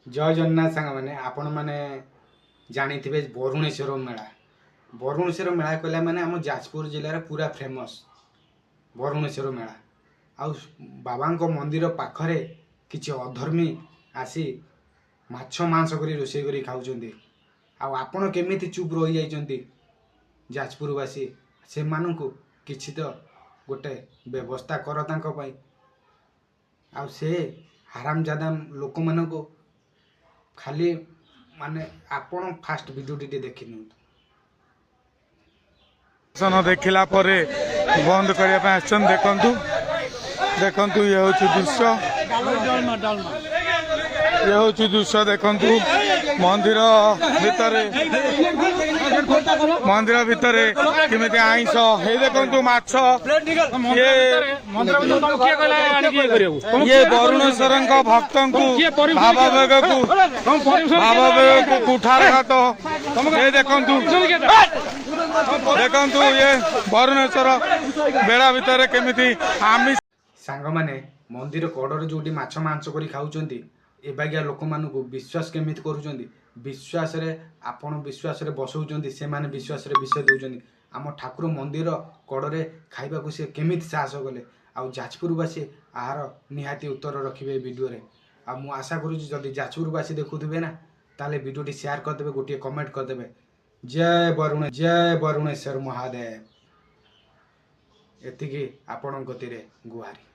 जय जगन्नाथ सांग मैंने आपण मैंने जानी थे बरुणेश्वर मेला। बरुणेश्वर मेला कहला माने आम जाजपुर जिले में पूरा फेमस बरुणेश्वर मेला। आउ बाबा मंदिर पाखरे किसी अधर्मी आसी माछ मांस कर रोषे कर खाऊँ। आपण केमिति चुप रही जाइछन्ति जाजपुरवासी से मानू किछि तो गोटे व्यवस्था कर तांको पई। आ से हरामजादा लोक मानको खाली माने आपण फास्ट वीडियो टी देखि देखला परे बंद करने आसन। देखंतु देखंतु ये हूँ दृश्य, ये हूँ दृश्य। देखंतु मंदिर भितर केमिति आइंस हे देखंतु माछ। ये बरुणेश्वर भक्त भावावेग को कुठारघात। ये देखंतु देखंतु ये बरुणेश्वर बेड़ा भितर केमिति आमिष सांग माने मंदिर कड़र जोटी माछ मांस कर खाऊँ। एबागिया लोक मानू विश्वास केमिति करूछन्ति। विश्वास रे आपण विश्वास रे बसौछन्ति, से माने विश्वास रे विषय दउछन्ति। आम ठाकुर मंदिर कड़े खाइबा को से केमिति साहस गले। आ जाजपुरवासी आहार निहाती उत्तर रखिबे वीडियो रे। आ मु आशा करूछि जदि जाजपुरवासी देखुथिबे ना ताले वीडियो शेयर कर देबे, गोटे कमेंट कर देबे। जय बरुणेश्वर महादेव। एतिकी आपण गतिरे गुहारी।